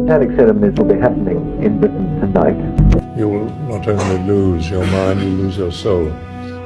Satanic ceremonies will be happening in Britain tonight. You will not only lose your mind, you lose your soul.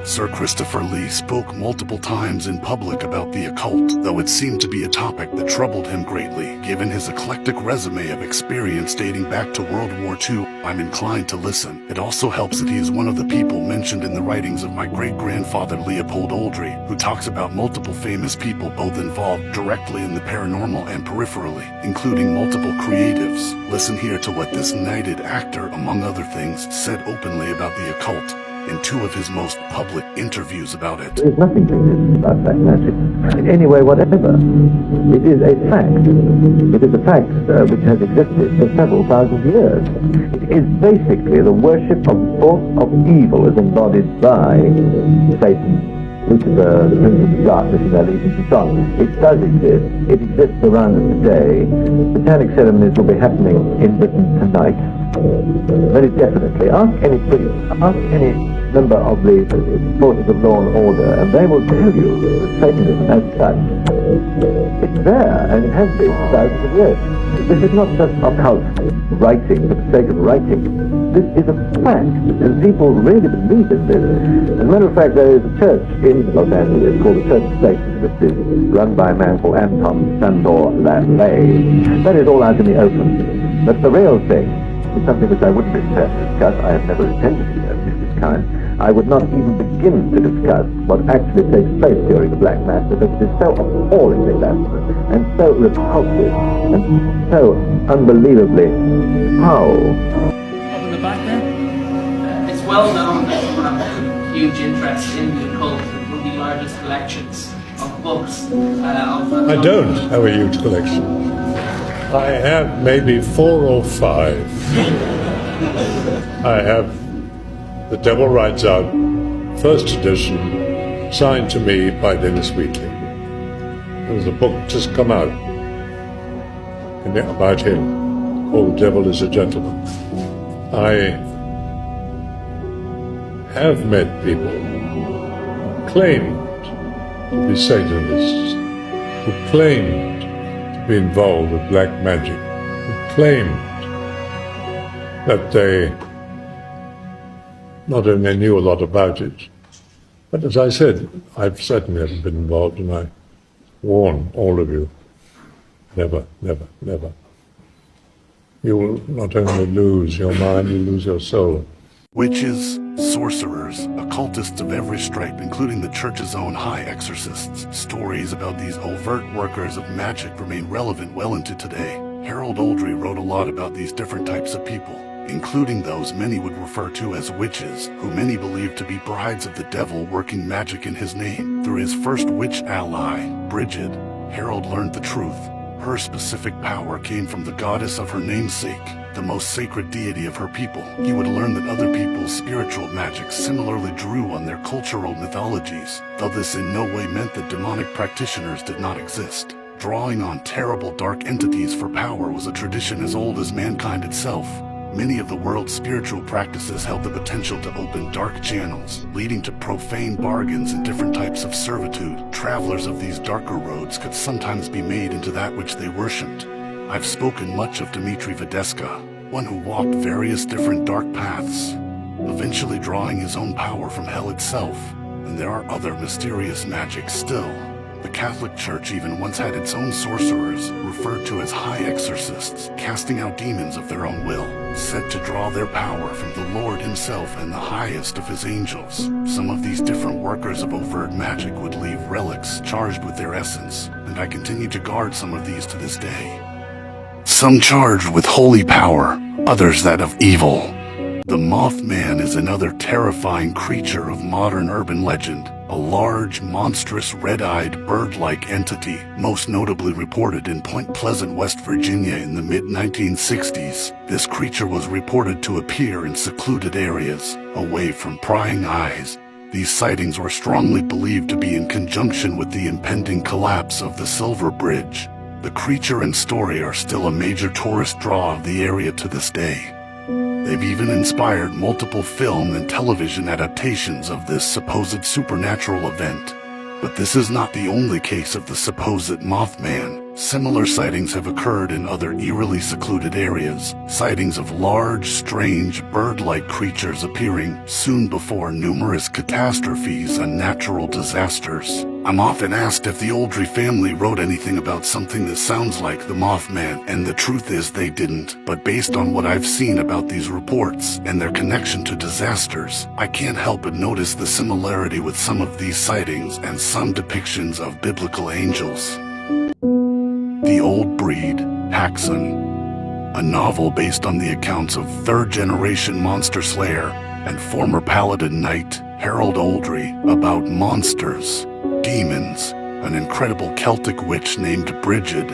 Sir Christopher Lee spoke multiple times in public about the occult, though it seemed to be a topic that troubled him greatly. Given his eclectic resume of experience dating back to World War II, I'm inclined to listen. It also helps that he is one of the people mentioned in the writings of my great-grandfather Leopold Oldrey, who talks about multiple famous people both involved directly in the paranormal and peripherally, including multiple creatives. Listen here to what this knighted actor, among other things, said openly about the occult in two of his most public interviews about it. There is nothing to this about black magic in any way whatever. It is a fact. It is a fact which has existed for several thousand years. It is basically the worship of the force of evil as embodied by Satan, Lucifer, the Prince of Darkness, and allegiance and so on. It does exist. It exists around us today. Satanic ceremonies will be happening in Britain tonight. Very definitely. Ask any priest, ask any member of the forces of law and order, and they will tell you that Satanism as such, it's there, and it has been for thousands of years. This is not just occult writing for the sake of writing. This is a fact, and people really believe in this. As a matter of fact, there is a church in Los Angeles called the Church of Satan, which is run by a man called Anton Sandor LaVey. That is all out in the open. But the real thing is something which I wouldn't intend to discuss. I have never intended to of this kind. I would not even begin to discuss what actually takes place during the Black Mass, because it is so appallingly blasphemous and so repulsive and so unbelievably foul. Up in the back there, it's well known that you have a huge interest in the occult and one of the largest collections of books. I don't have a huge collection. I have maybe 4 or 5. I have The Devil Rides Out, first edition, signed to me by Dennis Wheatley. There was a book just come out about him, called The Devil is a Gentleman. I have met people who claimed to be Satanists, who claimed to be involved with black magic, who claimed that they not only knew a lot about it, but as I said, I've certainly never been involved, and I warn all of you, never, never, never. You will not only lose your mind, you lose your soul. Witches, sorcerers, occultists of every stripe, including the church's own high exorcists. Stories about these overt workers of magic remain relevant well into today. Harold Oldrey wrote a lot about these different types of people, including those many would refer to as witches, who many believe to be brides of the devil working magic in his name. Through his first witch ally, Bridget, Harold learned the truth. Her specific power came from the goddess of her namesake, the most sacred deity of her people. He would learn that other people's spiritual magic similarly drew on their cultural mythologies, though this in no way meant that demonic practitioners did not exist. Drawing on terrible dark entities for power was a tradition as old as mankind itself. Many of the world's spiritual practices held the potential to open dark channels, leading to profane bargains and different types of servitude. Travelers of these darker roads could sometimes be made into that which they worshipped. I've spoken much of Dmitri Vedeska, one who walked various different dark paths, eventually drawing his own power from hell itself. And there are other mysterious magics still. The Catholic Church even once had its own sorcerers, referred to as high exorcists, casting out demons of their own will, said to draw their power from the Lord himself and the highest of his angels. Some of these different workers of overt magic would leave relics charged with their essence, and I continue to guard some of these to this day. Some charged with holy power, others that of evil. The Mothman is another terrifying creature of modern urban legend. A large, monstrous, red-eyed, bird-like entity, most notably reported in Point Pleasant, West Virginia in the mid-1960s. This creature was reported to appear in secluded areas, away from prying eyes. These sightings were strongly believed to be in conjunction with the impending collapse of the Silver Bridge. The creature and story are still a major tourist draw of the area to this day. They've even inspired multiple film and television adaptations of this supposed supernatural event. But this is not the only case of the supposed Mothman. Similar sightings have occurred in other eerily secluded areas, sightings of large, strange, bird-like creatures appearing soon before numerous catastrophes and natural disasters. I'm often asked if the Oldrey family wrote anything about something that sounds like the Mothman, and the truth is they didn't. But based on what I've seen about these reports and their connection to disasters, I can't help but notice the similarity with some of these sightings and some depictions of biblical angels. The Old Breed Haxon, a novel based on the accounts of third-generation monster slayer and former paladin knight Harold Oldrey about monsters, demons, an incredible Celtic witch named Bridget,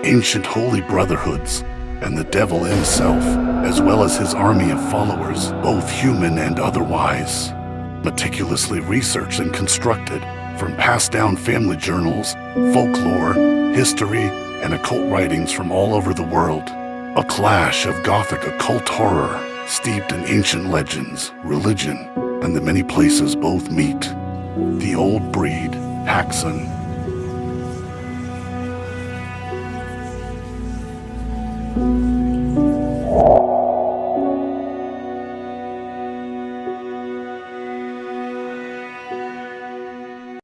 ancient holy brotherhoods, and the devil himself, as well as his army of followers, both human and otherwise. Meticulously researched and constructed from passed-down family journals, folklore, history, and occult writings from all over the world. A clash of Gothic occult horror, steeped in ancient legends, religion, and the many places both meet. The Old Breed Haxon.